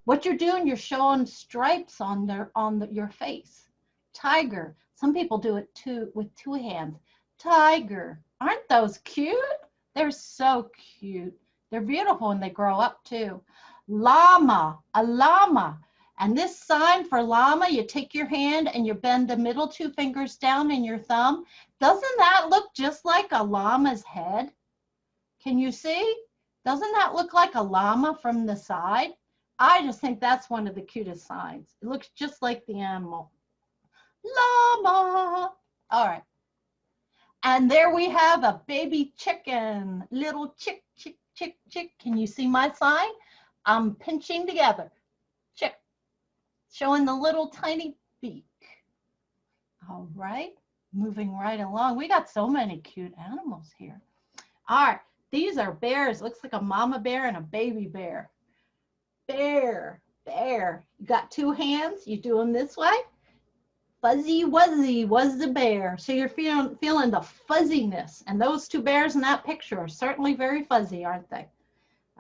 What you're doing, you're showing stripes on your face. Tiger. Some people do it too with two hands. Tiger. Aren't those cute? They're so cute. They're beautiful when they grow up too. Llama. A llama. And this sign for llama, you take your hand and you bend the middle two fingers down in your thumb. Doesn't that look just like a llama's head? Can you see? Doesn't that look like a llama from the side? I just think that's one of the cutest signs. It looks just like the animal. Llama. All right. And there we have a baby chicken. Little chick, chick, chick, chick. Can you see my sign? I'm pinching together. Chick. Showing the little tiny beak. All right. Moving right along. We got so many cute animals here. All right. These are bears. Looks like a mama bear and a baby bear. Bear, bear. You got two hands. You do them this way. Fuzzy wuzzy was the bear. So you're feeling the fuzziness. And those two bears in that picture are certainly very fuzzy, aren't they?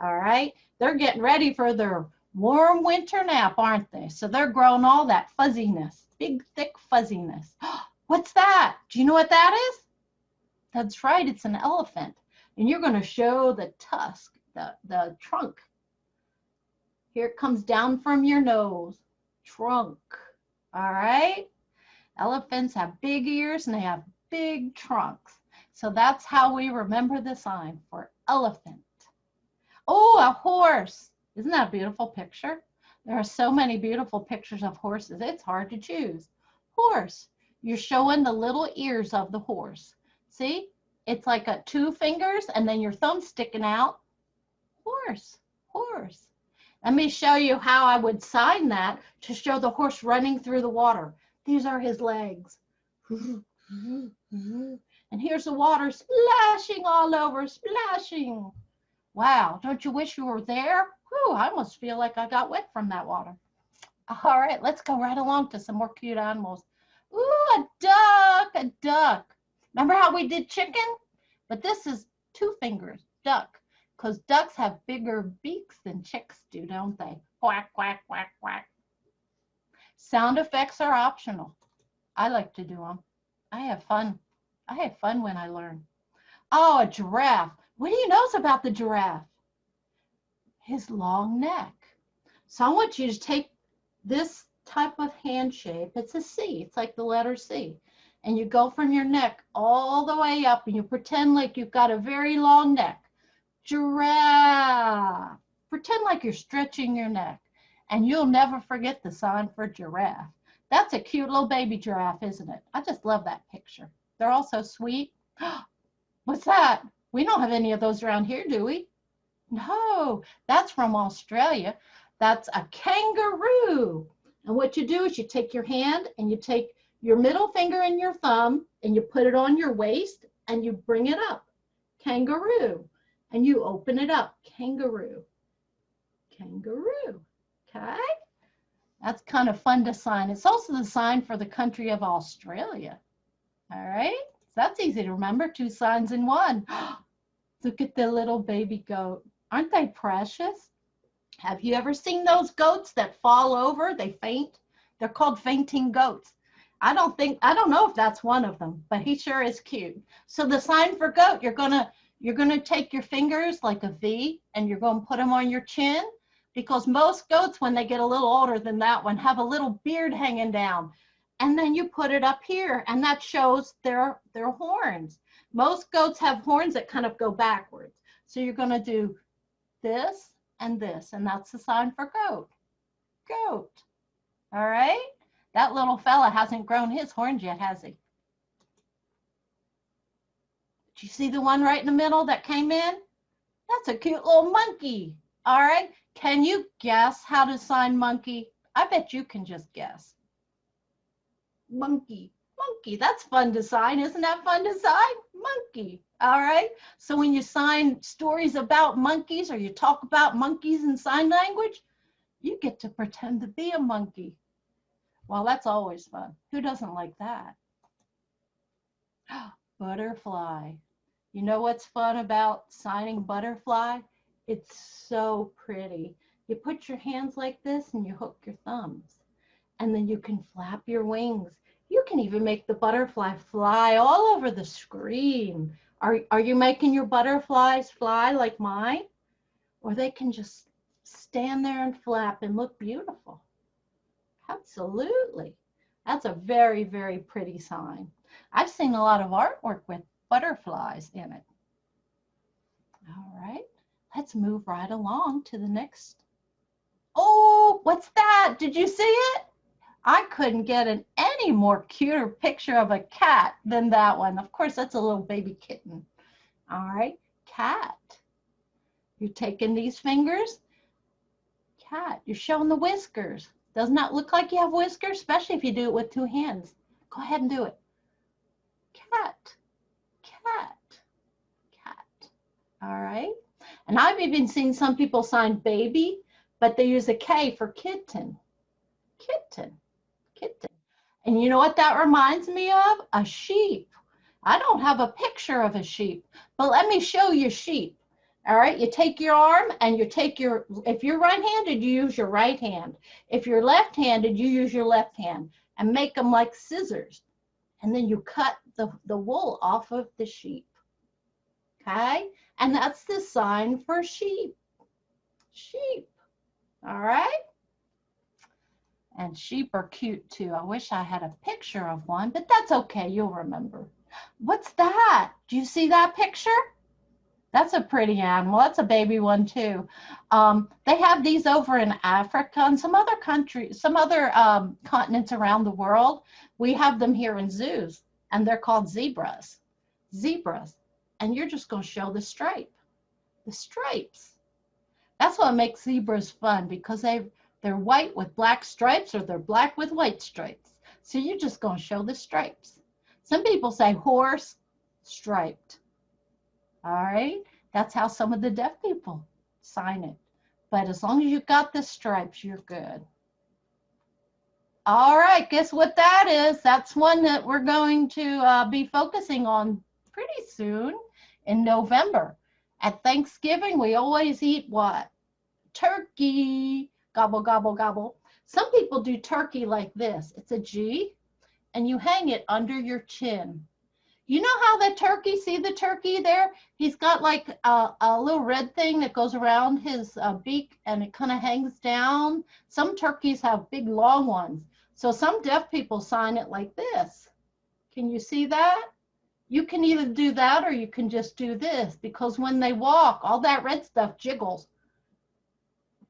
All right. They're getting ready for their warm winter nap, aren't they? So they're growing all that fuzziness, big, thick fuzziness. What's that? Do you know what that is? That's right. It's an elephant. And you're going to show the tusk, the trunk. Here it comes down from your nose. Trunk. All right. Elephants have big ears and they have big trunks. So that's how we remember the sign for elephant. Oh, a horse. Isn't that a beautiful picture? There are so many beautiful pictures of horses. It's hard to choose. Horse. You're showing the little ears of the horse. See? It's like a two fingers and then your thumb sticking out. Horse. Horse. Let me show you how I would sign that to show the horse running through the water. These are his legs. And here's the water splashing all over, splashing. Wow, don't you wish you were there? Whew, I almost feel like I got wet from that water. All right, let's go right along to some more cute animals. Ooh, a duck, a duck. Remember how we did chicken? But this is two fingers, duck, because ducks have bigger beaks than chicks do, don't they? Quack, quack, quack, quack. Sound effects are optional. I like to do them. I have fun. I have fun when I learn. Oh, a giraffe. What do you know about the giraffe? His long neck. So I want you to take this type of hand shape. It's a C. It's like the letter C. And you go from your neck all the way up and you pretend like you've got a very long neck. Giraffe. Pretend like you're stretching your neck. And you'll never forget the sign for giraffe. That's a cute little baby giraffe, isn't it? I just love that picture. They're all so sweet. What's that? We don't have any of those around here, do we? No, that's from Australia. That's a kangaroo. And what you do is you take your hand and you take your middle finger and your thumb and you put it on your waist and you bring it up. Kangaroo. And you open it up. Kangaroo. Kangaroo. Okay? That's kind of fun to sign. It's also the sign for the country of Australia. All right? So that's easy to remember. Two signs in one. Look at the little baby goat. Aren't they precious? Have you ever seen those goats that fall over? They faint. They're called fainting goats. I don't know if that's one of them, but he sure is cute. So the sign for goat, you're gonna take your fingers like a V and you're gonna put them on your chin, because most goats, when they get a little older than that one, have a little beard hanging down. And then you put it up here and that shows their horns. Most goats have horns that kind of go backwards. So you're gonna do this, and that's the sign for goat. Goat. All right? That little fella hasn't grown his horns yet, has he? Did you see the one right in the middle that came in? That's a cute little monkey. All right? Can you guess how to sign monkey? I bet you can just guess. Monkey. Monkey. That's fun to sign. Isn't that fun to sign? Monkey. All right. So when you sign stories about monkeys or you talk about monkeys in sign language, you get to pretend to be a monkey. Well, that's always fun. Who doesn't like that? Butterfly. You know what's fun about signing butterfly? It's so pretty. You put your hands like this and you hook your thumbs. And then you can flap your wings. You can even make the butterfly fly all over the screen. Are you making your butterflies fly like mine? Or they can just stand there and flap and look beautiful. Absolutely. That's a very, very pretty sign. I've seen a lot of artwork with butterflies in it. All right, let's move right along to the next. Oh, what's that? Did you see it? I couldn't get an any more cuter picture of a cat than that one. Of course, that's a little baby kitten. All right, cat. You're taking these fingers. Cat, you're showing the whiskers. Doesn't that look like you have whiskers? Especially if you do it with two hands. Go ahead and do it. Cat, cat, cat. All right. And I've even seen some people sign baby, but they use a K for kitten. Kitten, kitten. And you know what that reminds me of? A sheep. I don't have a picture of a sheep, but let me show you sheep. All right, you take your arm and you take your, if you're right-handed, you use your right hand. If you're left-handed, you use your left hand and make them like scissors. And then you cut the wool off of the sheep. Okay, and that's the sign for sheep. Sheep. All right. And sheep are cute too. I wish I had a picture of one, but that's okay. You'll remember. What's that? Do you see that picture? That's a pretty animal. That's a baby one too. They have these over in Africa and some other countries, some other continents around the world. We have them here in zoos, and they're called zebras. Zebras. And you're just going to show the stripe. The stripes. That's what makes zebras fun, because they're white with black stripes, or they're black with white stripes. So you're just going to show the stripes. Some people say horse striped. All right, that's how some of the deaf people sign it. But as long as you got the stripes, you're good. All right, guess what that is? That's one that we're going to be focusing on pretty soon in November. At Thanksgiving, we always eat what? Turkey. Gobble, gobble, gobble. Some people do turkey like this. It's a G, and you hang it under your chin. You know how the turkey, see the turkey there? He's got like a little red thing that goes around his beak, and it kind of hangs down. Some turkeys have big long ones. So some deaf people sign it like this. Can you see that? You can either do that or you can just do this, because when they walk, all that red stuff jiggles.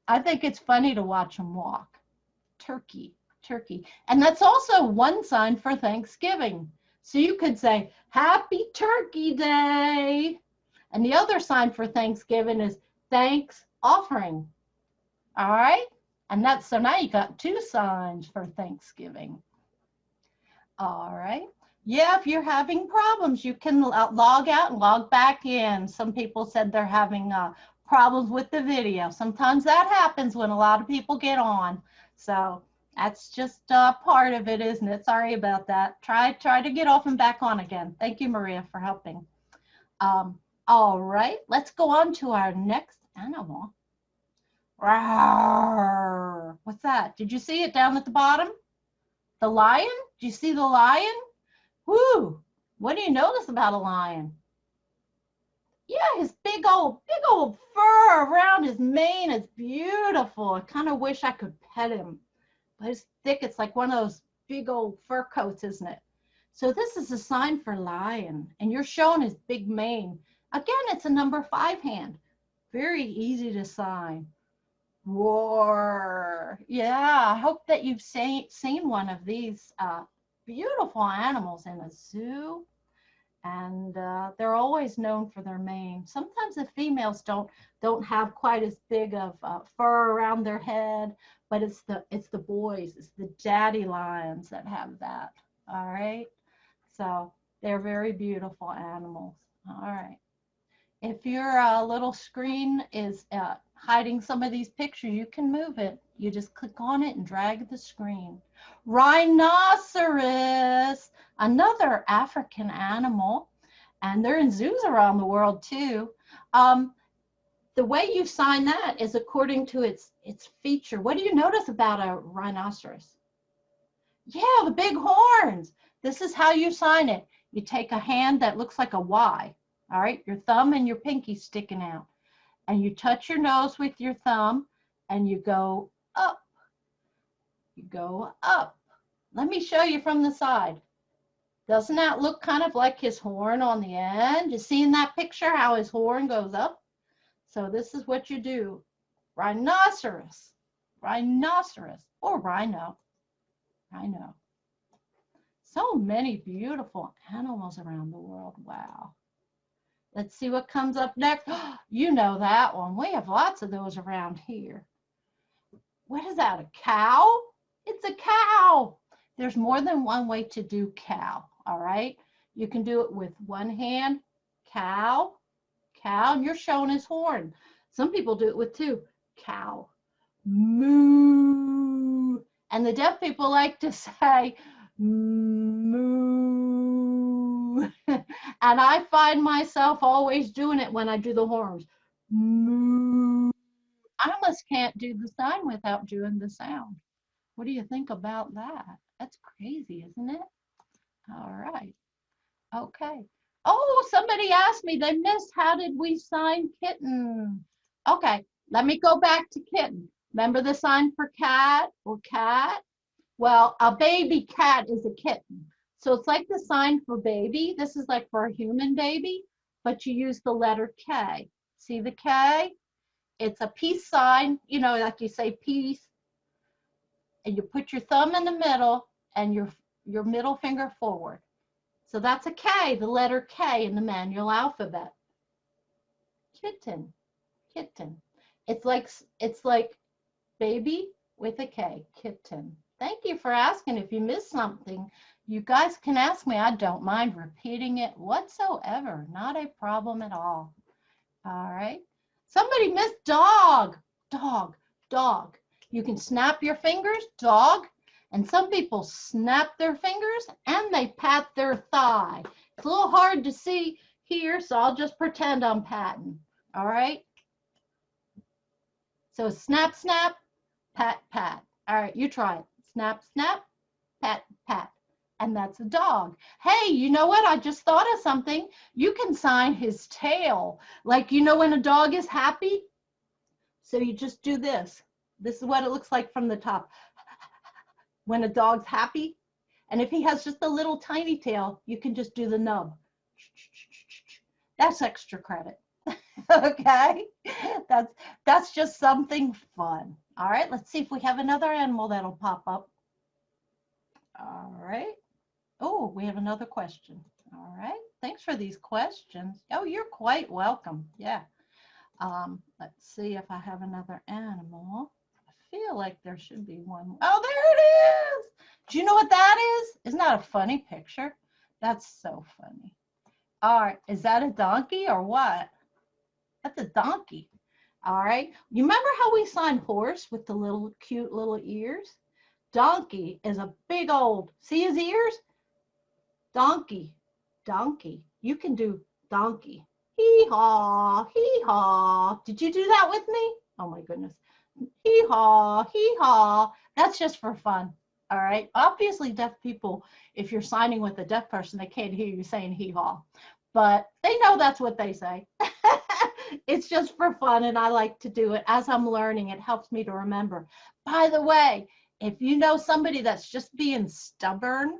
I think it's funny to watch them walk. Turkey, turkey. And that's also one sign for Thanksgiving. So you could say, Happy Turkey Day. And the other sign for Thanksgiving is thanks offering. All right? And that's, so now you got two signs for Thanksgiving. All right. Yeah, if you're having problems, you can log out and log back in. Some people said they're having problems with the video. Sometimes that happens when a lot of people get on. So that's just part of it, isn't it? Sorry about that. Try to get off and back on again. Thank you, Maria, for helping. All right, let's go on to our next animal. Rawr. What's that? Did you see it down at the bottom? The lion? Do you see the lion? Whoo! What do you notice about a lion? Yeah, his big old fur around his mane is beautiful. I kind of wish I could pet him. But it's thick. It's like one of those big old fur coats, isn't it? So this is a sign for lion. And you're showing his big mane. Again, it's a number 5 hand. Very easy to sign. Roar. Yeah, I hope that you've seen one of these beautiful animals in a zoo. And they're always known for their mane. Sometimes the females don't have quite as big of fur around their head, but it's the boys, it's the daddy lions that have that. All right, so they're very beautiful animals. All right, if your little screen is hiding some of these pictures, you can move it. You just click on it and drag the screen. Rhinoceros, another African animal, and they're in zoos around the world too. the way you sign that is according to its feature. What do you notice about a rhinoceros? Yeah, the big horns. This is how you sign it. You take a hand that looks like a Y, all right? Your thumb and your pinky sticking out. And you touch your nose with your thumb and you go up. You go up. Let me show you from the side. Doesn't that look kind of like his horn on the end? You see in that picture how his horn goes up? So this is what you do. Rhinoceros, rhinoceros, or rhino, rhino. So many beautiful animals around the world. Wow. Let's see what comes up next. You know that one. We have lots of those around here. What is that, a cow? It's a cow. There's more than one way to do cow, all right? You can do it with one hand, cow, cow, and you're showing his horn. Some people do it with two, cow, moo. And the deaf people like to say moo. And I find myself always doing it when I do the horns. Moo. I almost can't do the sign without doing the sound. What do you think about that? That's crazy, isn't it? All right. Okay. Oh, somebody asked me, they missed, how did we sign kitten? Okay, let me go back to kitten. Remember the sign for cat or cat? Well, a baby cat is a kitten. So it's like the sign for baby. This is like for a human baby, but you use the letter K. See the K? It's a peace sign, you know, like you say peace, and you put your thumb in the middle and your middle finger forward. So that's a K, the letter K in the manual alphabet. Kitten, kitten. It's like baby with a K, kitten. Thank you for asking. If you missed something, you guys can ask me. I don't mind repeating it whatsoever. Not a problem at all. All right. Somebody missed dog, dog, dog. You can snap your fingers, dog. And some people snap their fingers and they pat their thigh. It's a little hard to see here, so I'll just pretend I'm patting. All right. So snap, snap, pat, pat. All right, you try it. Snap, snap, pat, pat. And that's a dog. Hey, you know what? I just thought of something. You can sign his tail. Like, you know when a dog is happy? So you just do this. This is what it looks like from the top. When a dog's happy. And if he has just a little tiny tail, you can just do the nub. That's extra credit. Okay, that's just something fun. All right, let's see if we have another animal that'll pop up. All right. Oh, we have another question. All right, thanks for these questions. Oh, you're quite welcome. Yeah. Let's see if I have another animal. I feel like there should be one. Oh, there it is. Do you know what that is? Isn't that a funny picture? That's so funny. All right, is that a donkey or what? That's a donkey. All right. You remember how we signed horse with the little cute little ears? Donkey is a big old, see his ears? Donkey, donkey. You can do donkey. Hee-haw, hee-haw. Did you do that with me? Oh my goodness. Hee-haw, hee-haw. That's just for fun. All right. Obviously, deaf people, if you're signing with a deaf person, they can't hear you saying hee-haw. But they know that's what they say. It's just for fun, and I like to do it. As I'm learning, it helps me to remember. By the way, if you know somebody that's just being stubborn,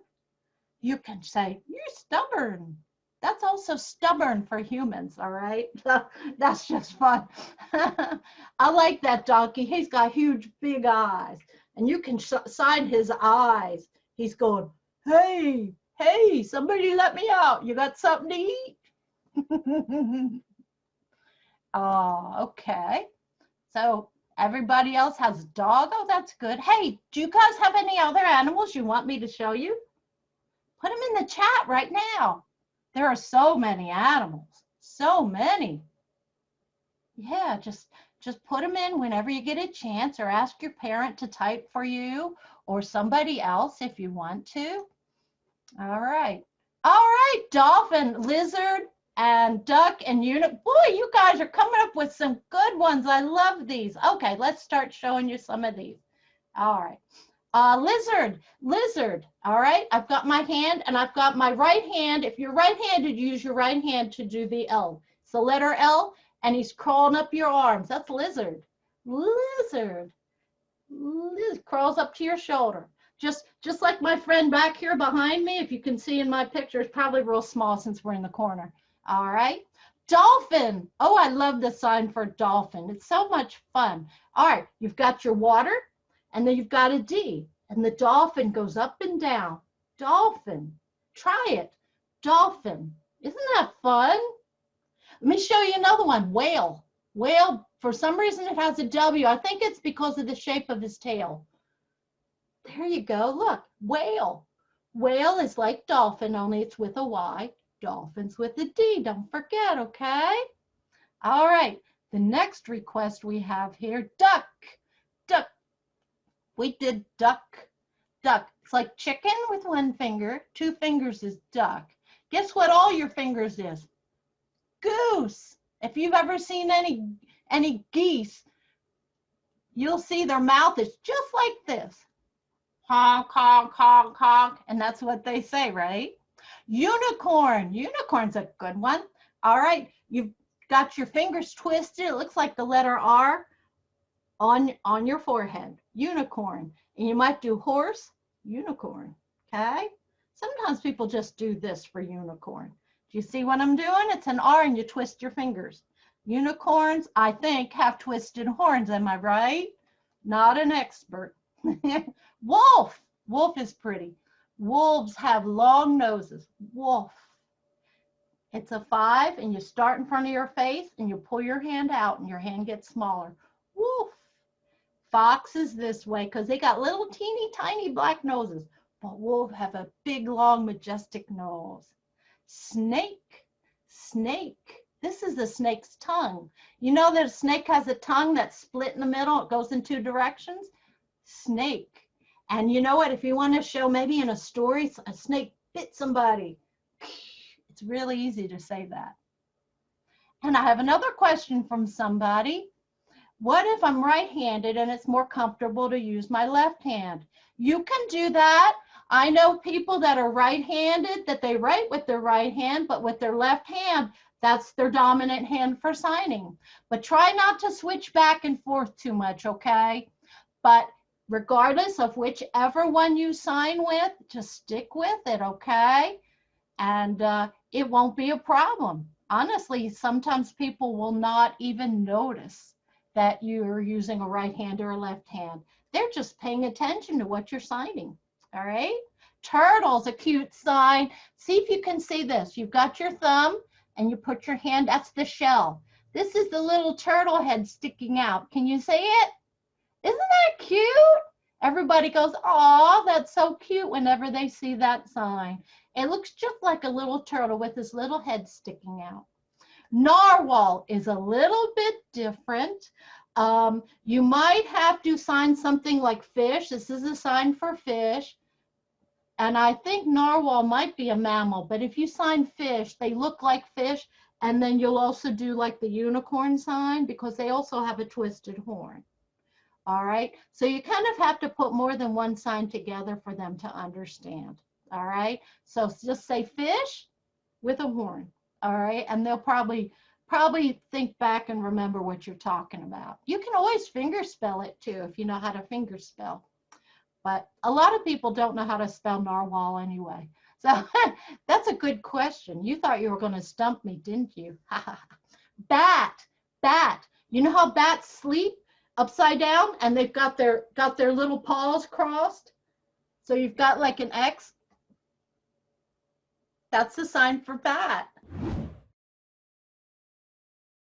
you can say, you're stubborn. That's also stubborn for humans, all right? That's just fun. I like that donkey. He's got huge, big eyes, and you can sign his eyes. He's going, hey, hey, somebody let me out. You got something to eat? Oh, okay. So everybody else has a dog. Oh, that's good. Hey, do you guys have any other animals you want me to show you? Put them in the chat right now. There are so many animals. So many. Yeah, just put them in whenever you get a chance, or ask your parent to type for you, or somebody else if you want to. All right. All right, dolphin, lizard, and duck and unicorn. Boy, you guys are coming up with some good ones. I love these. Okay, let's start showing you some of these. All right. Lizard. All right, I've got my hand and I've got my right hand. If you're right-handed, use your right hand to do the L. It's the letter L, and he's crawling up your arms. That's lizard. Lizard. Crawls up to your shoulder. Just like my friend back here behind me, if you can see in my picture, it's probably real small since we're in the corner. All right. Dolphin. Oh, I love the sign for dolphin. It's so much fun. All right, you've got your water, and then you've got a D, and the dolphin goes up and down. Dolphin. Try it. Dolphin. Isn't that fun? Let me show you another one. Whale. Whale, for some reason it has a W. I think it's because of the shape of his tail. There you go. Look, whale. Whale is like dolphin, only it's with a Y. Dolphin's with a D. Don't forget, okay? All right. The next request we have here, duck. Duck. We did duck. Duck. It's like chicken with one finger. 2 fingers is duck. Guess what all your fingers is? Goose. If you've ever seen any geese, you'll see their mouth is just like this. Honk, honk, honk, honk. And that's what they say, right? Unicorn. Unicorn's a good one. All right. You've got your fingers twisted. It looks like the letter R on your forehead. Unicorn. And you might do horse, unicorn. Okay? Sometimes people just do this for unicorn. Do you see what I'm doing? It's an R and you twist your fingers. Unicorns, I think, have twisted horns. Am I right? Not an expert. Wolf. Wolf is pretty. Wolves have long noses. Wolf. It's a 5, and you start in front of your face, and you pull your hand out, and your hand gets smaller. Wolf. Fox is this way because they got little teeny tiny black noses. But wolves have a big, long, majestic nose. Snake. Snake. This is the snake's tongue. You know that a snake has a tongue that's split in the middle. It goes in 2 directions. Snake. And you know what? If you want to show maybe in a story, a snake bit somebody. It's really easy to say that. And I have another question from somebody. What if I'm right-handed and it's more comfortable to use my left hand? You can do that. I know people that are right-handed that they write with their right hand, but with their left hand, that's their dominant hand for signing. But try not to switch back and forth too much, okay? But regardless of whichever one you sign with, just stick with it, okay? And it won't be a problem. Honestly, sometimes people will not even notice that you're using a right hand or a left hand. They're just paying attention to what you're signing, all right? Turtle's a cute sign. See if you can see this. You've got your thumb and you put your hand, that's the shell. This is the little turtle head sticking out. Can you see it? Isn't that cute? Everybody goes, "Aw, that's so cute," whenever they see that sign. It looks just like a little turtle with his little head sticking out. Narwhal is a little bit different. You might have to sign something like fish. This is a sign for fish. And I think narwhal might be a mammal, but if you sign fish, they look like fish. And then you'll also do like the unicorn sign because they also have a twisted horn. All right. So you kind of have to put more than one sign together for them to understand. All right. So just say fish with a horn. All right. And they'll probably think back and remember what you're talking about. You can always finger spell it too if you know how to finger spell. But a lot of people don't know how to spell narwhal anyway. So that's a good question. You thought you were going to stump me, didn't you? Bat. You know how bats sleep upside down and they've got their little paws crossed? So you've got like an X. That's the sign for bat.